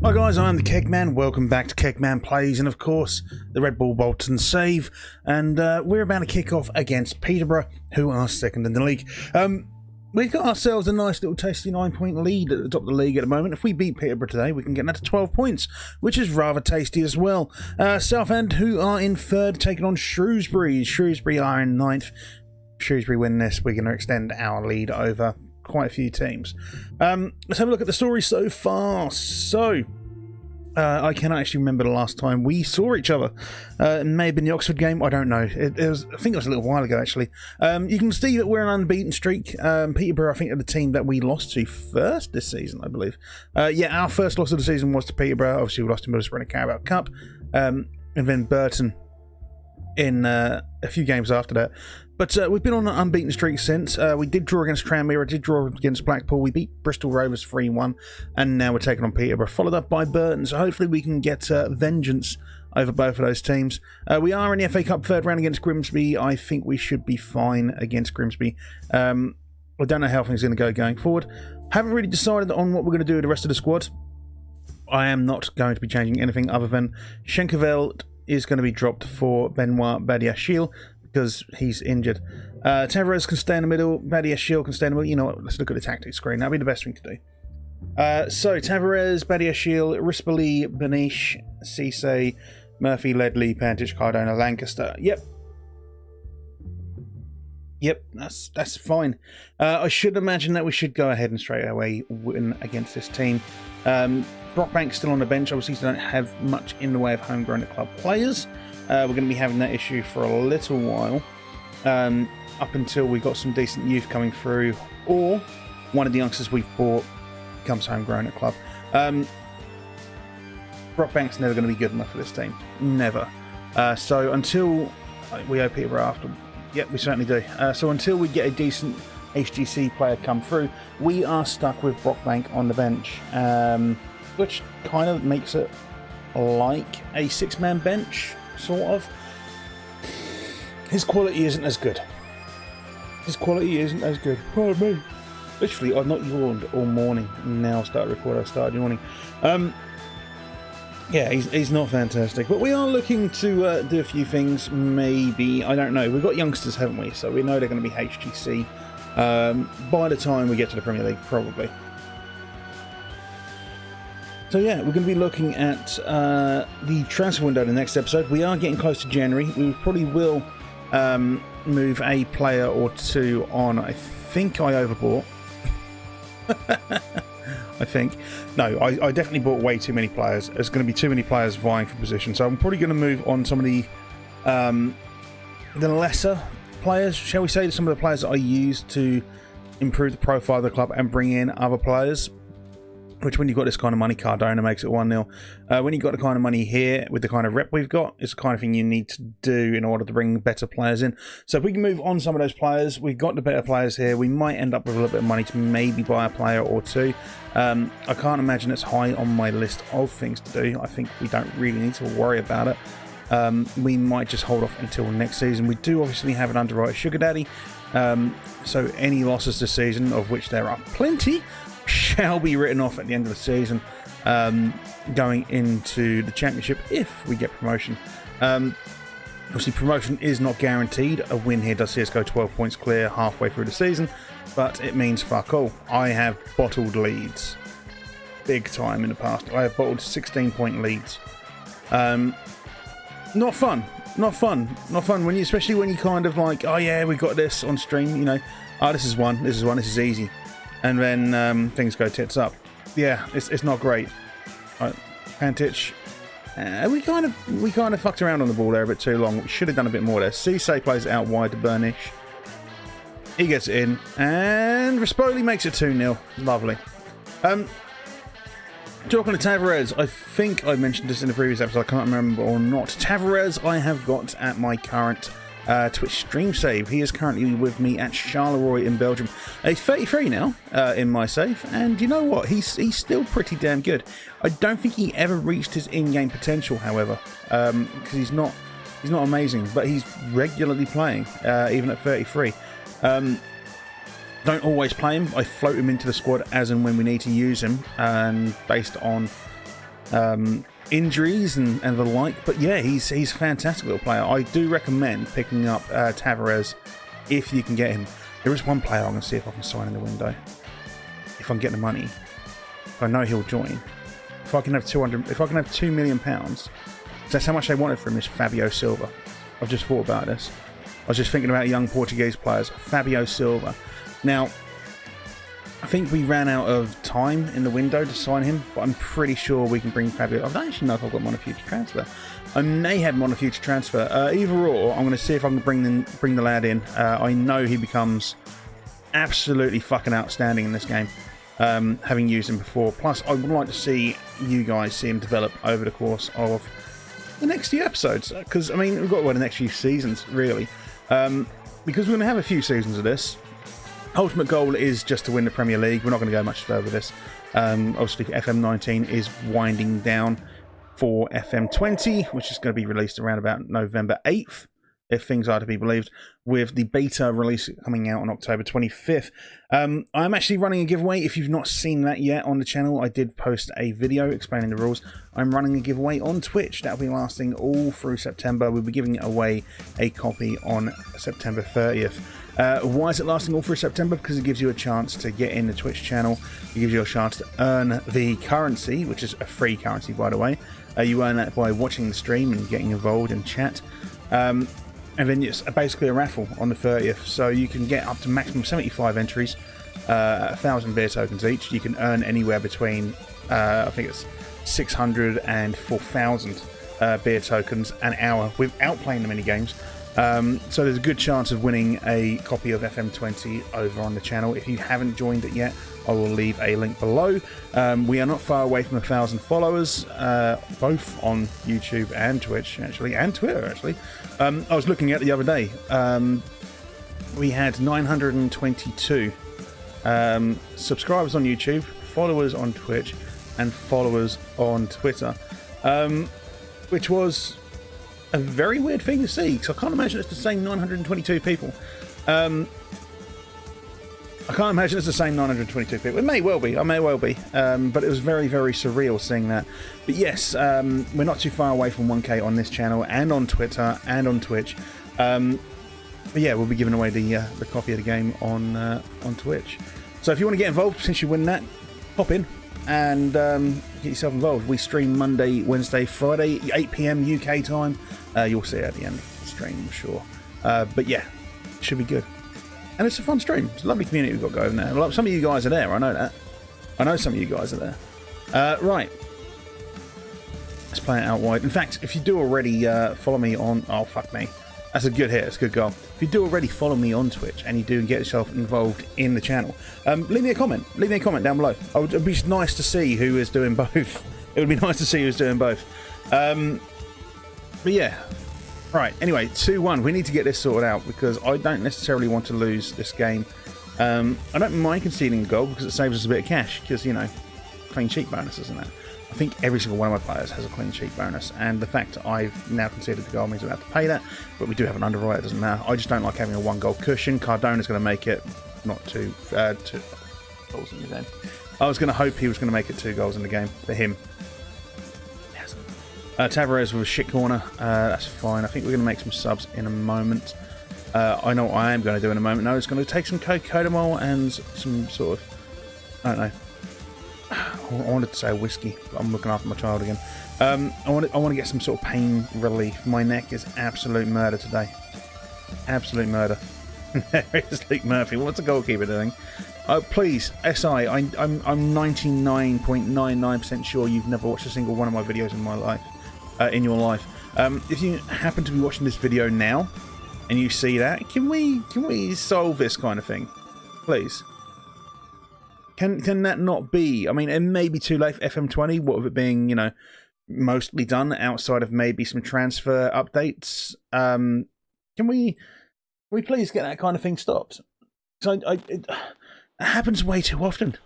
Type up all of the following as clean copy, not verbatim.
Hi guys, I'm the Kegman. Welcome back to Kegman Plays, and of course, the Red Bull Bolton save. And we're about to kick off against Peterborough, who are second in the league. We've got ourselves a nice little tasty 9-point lead at the top of the league at the moment. If we beat Peterborough today, we can get that to 12 points, which is rather tasty as well. Southend, who are in third, taking on Shrewsbury. Shrewsbury are in ninth. Shrewsbury win this, we're going to extend our lead over quite a few teams. Let's have a look at the story so far. So, I cannot actually remember the last time we saw each other. It may have been the Oxford game, I don't know. I think it was a little while ago actually. You can see that we're an unbeaten streak. Peterborough, I think, are the team that we lost to first this season, I believe. Yeah, our first loss of the season was to Peterborough. Obviously we lost to Middlesbrough in a Carabao Cup. And then Burton in a few games after that. But we've been on an unbeaten streak since. We did draw against Tranmere, did draw against Blackpool. We beat Bristol Rovers 3-1, and now we're taking on Peterborough, followed up by Burton. So hopefully we can get vengeance over both of those teams. We are in the FA Cup third round against Grimsby. I think we should be fine against Grimsby. I don't know how things are going to go going forward. Haven't really decided on what we're going to do with the rest of the squad. I am not going to be changing anything other than Schenkerveld is going to be dropped for Benoit Badiashile, because he's injured. Tavares can stay in the middle. Badiashile can stay in the middle. You know what? Let's look at the tactics screen. That'll be the best thing to do. So, Tavares, Badiashile, Rispoli, Benish, Cisse, Murphy, Ledley, Pantic, Cardona, Lancaster. Yep, that's fine. I should imagine that we should go ahead and straight away win against this team. Brockbank's still on the bench. Obviously, they don't have much in the way of homegrown at club players. We're going to be having that issue for a little while, up until we got some decent youth coming through, or one of the youngsters we've bought becomes homegrown at club. Brockbank's never going to be good enough for this team. Never. So until we owe Peterborough after, yep, we certainly do. So until we get a decent HGC player come through, we are stuck with Brockbank on the bench, which kind of makes it like a six-man bench. Sort of. His quality isn't as good. Pardon me. Literally, I've not yawned all morning. Now I started recording. I started yawning. Yeah, he's not fantastic. But we are looking to do a few things. Maybe, I don't know. We've got youngsters, haven't we? So we know they're going to be HGC by the time we get to the Premier League, probably. So yeah, we're going to be looking at the transfer window in the next episode. We are getting close to January. We probably will move a player or two on. I think I overbought. I think. No, I definitely bought way too many players. There's going to be too many players vying for position. So I'm probably going to move on some of the lesser players, shall we say, some of the players that I used to improve the profile of the club and bring in other players. Which, when you've got this kind of money, Cardona makes it 1-0. When you've got the kind of money here, with the kind of rep we've got, it's the kind of thing you need to do in order to bring better players in. So if we can move on some of those players, we've got the better players here. We might end up with a little bit of money to maybe buy a player or two. I can't imagine it's high on my list of things to do. I think we don't really need to worry about it. We might just hold off until next season. We do obviously have an underwriter sugar daddy. So any losses this season, of which there are plenty, shall be written off at the end of the season, going into the championship if we get promotion. Obviously promotion is not guaranteed. A win here does see us go 12 points clear halfway through the season, but it means fuck all. I have bottled leads big time in the past. I have bottled 16-point leads. Not fun when you, especially when you kind of like, oh yeah, we got this on stream, you know, oh, this is easy. And then things go tits up. Yeah, it's not great. Pantic, we kind of fucked around on the ball there a bit too long. We should have done a bit more there. Cisse plays it out wide to Burnish. He gets it in, and Rispoli makes it 2-0. Lovely. Talking to Tavares, I think I mentioned this in the previous episode. I can't remember or not. Tavares, I have got at my current Twitch stream save. He is currently with me at Charleroi in Belgium. He's 33 now in my save, and you know what? He's still pretty damn good. I don't think he ever reached his in-game potential, however, because he's not amazing, but he's regularly playing even at 33. Don't always play him. I float him into the squad as and when we need to use him, and based on injuries and the like. But yeah, he's a fantastic little player. I do recommend picking up Tavares if you can get him. There is one player I'm going to see if I can sign in the window. If I can get the money, if I know he'll join. If I can have 200, if I can have £2 million, that's how much they wanted from this Fabio Silva. I've just thought about this. I was just thinking about young Portuguese players, Fabio Silva. Now, I think we ran out of time in the window to sign him, but I'm pretty sure we can bring Fabio. I don't actually know if I've got him on a future transfer. I may have him on a future transfer. Either or, I'm going to see if I can bring the lad in. I know he becomes absolutely fucking outstanding in this game, having used him before. Plus, I would like to see you guys see him develop over the course of the next few episodes, because I mean we've got the next few seasons really, because we're going to have a few seasons of this. Ultimate goal is just to win the Premier League. We're not going to go much further with this. Obviously FM19 is winding down for FM20, which is going to be released around about November 8th, if things are to be believed, with the beta release coming out on October 25th. I'm actually running a giveaway. If you've not seen that yet on the channel, I did post a video explaining the rules. I'm running a giveaway on Twitch. That'll be lasting all through September. We'll be giving away a copy on September 30th. Why is it lasting all through September? Because it gives you a chance to get in the Twitch channel. It gives you a chance to earn the currency, which is a free currency, by the way. You earn that by watching the stream and getting involved in chat. And then it's basically a raffle on the 30th, so you can get up to maximum 75 entries, 1,000 beer tokens each. You can earn anywhere between, I think it's 600 and 4,000 beer tokens an hour without playing the mini games. So there's a good chance of winning a copy of FM20 over on the channel. If you haven't joined it yet, I will leave a link below. We are not far away from 1,000 followers, both on YouTube and Twitch, actually, and Twitter, actually. I was looking at the other day. We had 922 subscribers on YouTube, followers on Twitch, and followers on Twitter, which was a very weird thing to see, because I can't imagine it's the same 922 people. I can't imagine it's the same 922 people. It may well be. I may well be. But it was very, very surreal seeing that. But yes, we're not too far away from 1K on this channel and on Twitter and on Twitch. But yeah, we'll be giving away the copy of the game on Twitch. So if you want to get involved, since you win that, pop in and get yourself involved. We stream Monday, Wednesday, Friday, 8 PM UK time. You'll see it at the end of the stream, I'm sure. But yeah, it should be good. And it's a fun stream. It's a lovely community we've got going there. Well, some of you guys are there, I know that. I know some of you guys are there. Right. Let's play it out wide. In fact, if you do already follow me on... Oh, fuck me. That's a good hit. It's a good goal. If you do already follow me on Twitch and you do get yourself involved in the channel, leave me a comment. Leave me a comment down below. It would be nice to see who is doing both. It would be nice to see who's doing both. But yeah. Right, anyway, 2-1. We need to get this sorted out because I don't necessarily want to lose this game. I don't mind conceding a goal because it saves us a bit of cash because, you know, clean sheet bonus, isn't it? I think every single one of my players has a clean sheet bonus, and the fact that I've now conceded the goal means I don't have to pay that, but we do have an underwriter, it doesn't matter. I just don't like having a 1-goal cushion. Cardona's going to make it not two goals in the game. I was going to hope he was going to make it 2 goals in the game for him. Tavares with a shit corner, that's fine. I think we're going to make some subs in a moment. I know what I am going to do in a moment. No, it's going to take some Codamol and some sort of, I don't know. I wanted to say whiskey, but I'm looking after my child again. I want to get some sort of pain relief. My neck is absolute murder today. Absolute murder. There is Luke Murphy. What's the goalkeeper doing? Oh, please, SI, I'm 99.99% sure you've never watched a single one of my videos in my life. In your life. If you happen to be watching this video now and you see that, can we solve this kind of thing, please? Can that not be? I mean, it may be too late for FM20. What of it being, you know, mostly done outside of maybe some transfer updates? Can we please get that kind of thing stopped? So it happens way too often.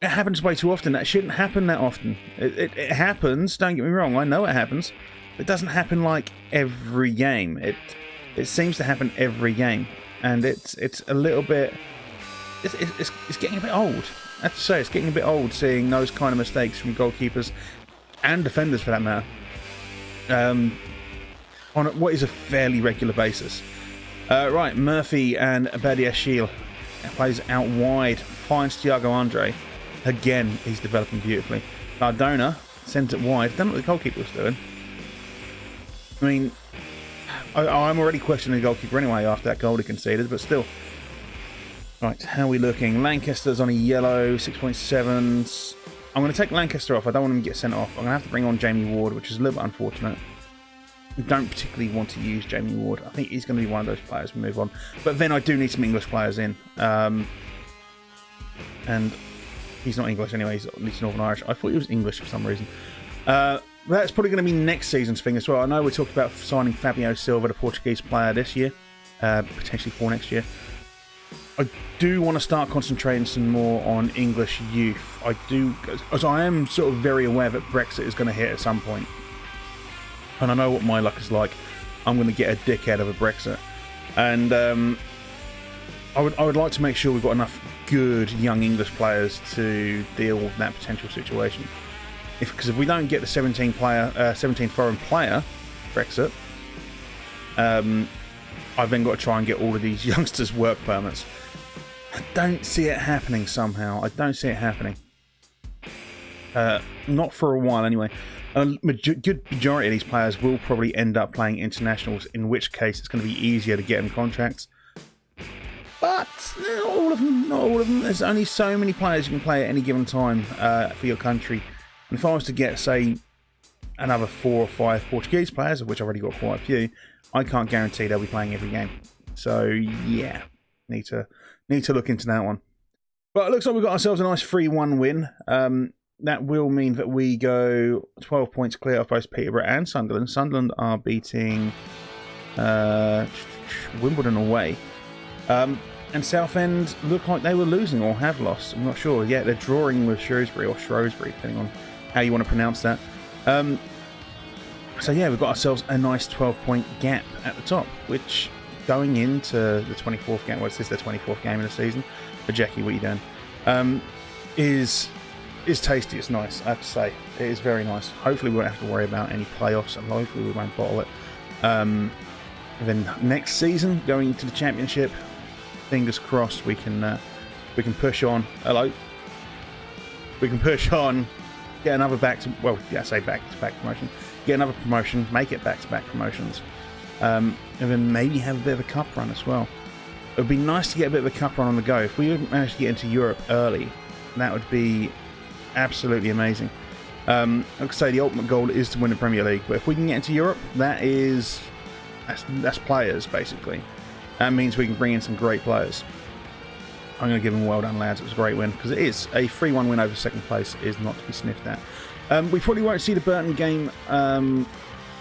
It happens way too often. That shouldn't happen that often. It happens, don't get me wrong, I know it happens. It doesn't happen like every game. It seems to happen every game. And it's a little bit... It's getting a bit old. I have to say, it's getting a bit old seeing those kind of mistakes from goalkeepers and defenders for that matter, on what is a fairly regular basis. Right, Murphy and Badiashile plays out wide, finds Thiago Andre. Again, he's developing beautifully. Cardona sends it wide. I don't know what the goalkeeper was doing. I mean, I'm already questioning the goalkeeper anyway after that goal he conceded, but still. Right, how are we looking? Lancaster's on a yellow, 6.7. I'm going to take Lancaster off. I don't want him to get sent off. I'm going to have to bring on Jamie Ward, which is a little bit unfortunate. I don't particularly want to use Jamie Ward. I think he's going to be one of those players we move on. But then I do need some English players in. And he's not English anyway. He's at least Northern Irish. I thought he was English for some reason. That's probably going to be next season's thing as well. I know we talked about signing Fabio Silva, the Portuguese player, this year. Potentially for next year. I do want to start concentrating some more on English youth. I do, as I am sort of very aware that Brexit is going to hit at some point. And I know what my luck is like. I'm going to get a dickhead of a Brexit. And I would like to make sure we've got enough good young English players to deal with that potential situation. Because if we don't get the 17 foreign player Brexit, I've then got to try and get all of these youngsters work permits. I don't see it happening somehow. I don't see it happening. Not for a while anyway. A good majority of these players will probably end up playing internationals, in which case it's going to be easier to get them contracts. But not all of them. Not all of them. There's only so many players you can play at any given time for your country. And if I was to get, say, another 4 or 5 Portuguese players, of which I've already got quite a few, I can't guarantee they'll be playing every game. So yeah, need to look into that one. But it looks like we've got ourselves a nice 3-1 win. That will mean that we go 12 points clear of both Peterborough and Sunderland. Sunderland are beating Wimbledon away. And Southend look like they were losing or have lost. I'm not sure. Yeah, they're drawing with Shrewsbury, depending on how you want to pronounce that. So yeah, we've got ourselves a nice 12-point gap at the top, which going into the 24th game, well, it's the 24th game of the season, but Jackie, what are you doing? Is tasty. It's nice, I have to say. It is very nice. Hopefully we won't have to worry about any playoffs, and hopefully we won't bottle it. Then next season, going into the championship, fingers crossed we can push on. Hello. We can push on, get another back-to-back promotion. Get another promotion, make it back-to-back promotions. And then maybe have a bit of a cup run as well. It would be nice to get a bit of a cup run on the go. If we manage to get into Europe early, that would be absolutely amazing. Like I say, the ultimate goal is to win the Premier League, but if we can get into Europe, that's players, basically. That means we can bring in some great players. I'm going to give them well done, lads. It was a great win, because it is a 3-1 win over second place is not to be sniffed at. We probably won't see the Burton game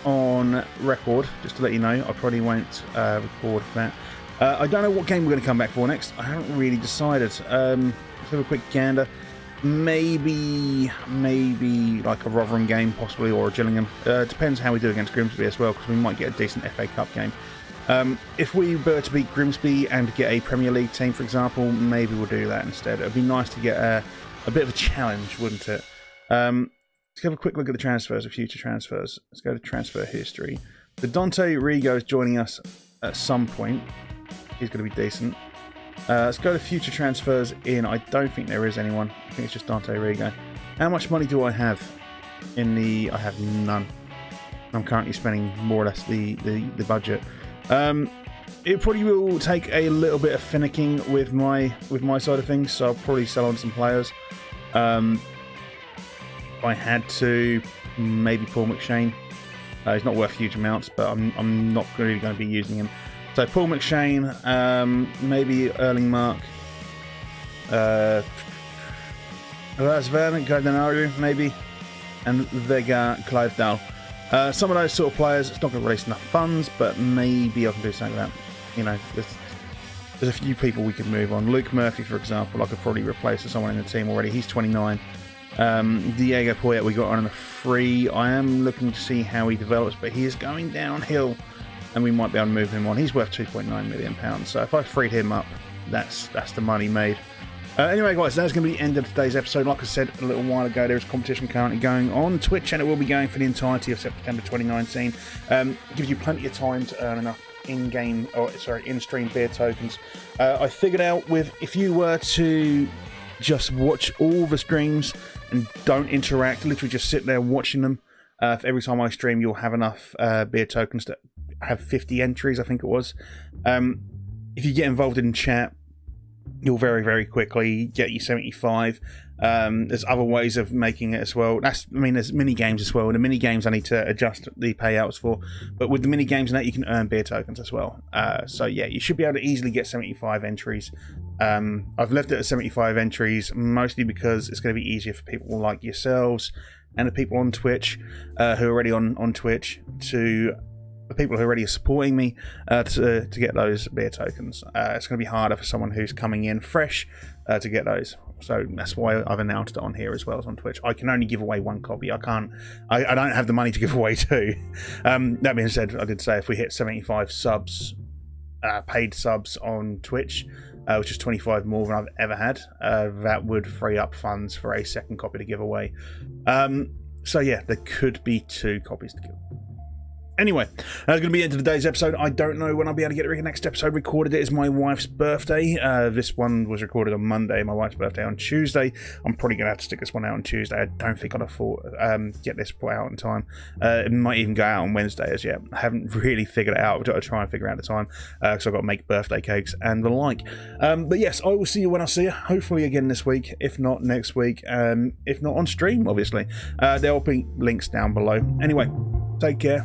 on record, just to let you know. I probably won't record that. I don't know what game we're going to come back for next. I haven't really decided. Let's have a quick gander. Maybe like a Rotherham game, possibly, or a Gillingham. Depends how we do against Grimsby as well, because we might get a decent FA Cup game. If we were to beat Grimsby and get a Premier League team, for example, maybe we'll do that instead. It would be nice to get a bit of a challenge, wouldn't it? Let's have a quick look at the transfers, the future transfers. Let's go to transfer history. The Dante Rigo is joining us at some point. He's going to be decent. Let's go to future transfers in. I don't think there is anyone. I think it's just Dante Rigo. How much money do I have in the... I have none. I'm currently spending more or less the budget. It probably will take a little bit of finicking with my side of things, so I'll probably sell on some players. If I had to, maybe Paul McShane. He's not worth huge amounts, but I'm not really going to be using him. So Paul McShane, maybe Erling Mark, Razvan, Gardenaru, maybe, and Vega Clivedale. Some of those sort of players, it's not going to release enough funds, but maybe I can do something with that. You know, there's a few people we could move on. Luke Murphy, for example, I could probably replace with someone in the team already. He's 29. Diego Poyet we got on a free. I am looking to see how he develops, but he is going downhill, and we might be able to move him on. He's worth £2.9 million, so if I freed him up, that's the money made. Anyway, guys, that's going to be the end of today's episode. Like I said a little while ago, there is competition currently going on Twitch, and it will be going for the entirety of September 2019. Gives you plenty of time to earn enough in-stream beer tokens. I figured out if you were to just watch all the streams and don't interact, literally just sit there watching them, for every time I stream, you'll have enough beer tokens to have 50 entries, I think it was. If you get involved in chat, you'll very, very quickly get your 75. There's other ways of making it as well. There's mini games as well. The mini games I need to adjust the payouts for, but with the mini games and that, you can earn beer tokens as well. So yeah, you should be able to easily get 75 entries. I've left it at 75 entries mostly because it's going to be easier for people like yourselves and the people on Twitch who are already on Twitch to. The people who already are supporting me to get those beer tokens. It's going to be harder for someone who's coming in fresh to get those. So that's why I've announced it on here as well as on Twitch. I can only give away one copy. I don't have the money to give away two. That being said, I did say if we hit 75 subs, paid subs on Twitch, which is 25 more than I've ever had, that would free up funds for a second copy to give away. So yeah, there could be 2 copies to give. Anyway, that's going to be the end of today's episode. I don't know when I'll be able to get the next episode recorded. It is my wife's birthday. This one was recorded on Monday, my wife's birthday on Tuesday. I'm probably going to have to stick this one out on Tuesday. I don't think I'll get this put out in time. It might even go out on Wednesday as yet. I haven't really figured it out. I've got to try and figure out the time because I've got to make birthday cakes and the like. But yes, I will see you when I see you. Hopefully again this week, if not next week. If not on stream, obviously. There will be links down below. Anyway, take care.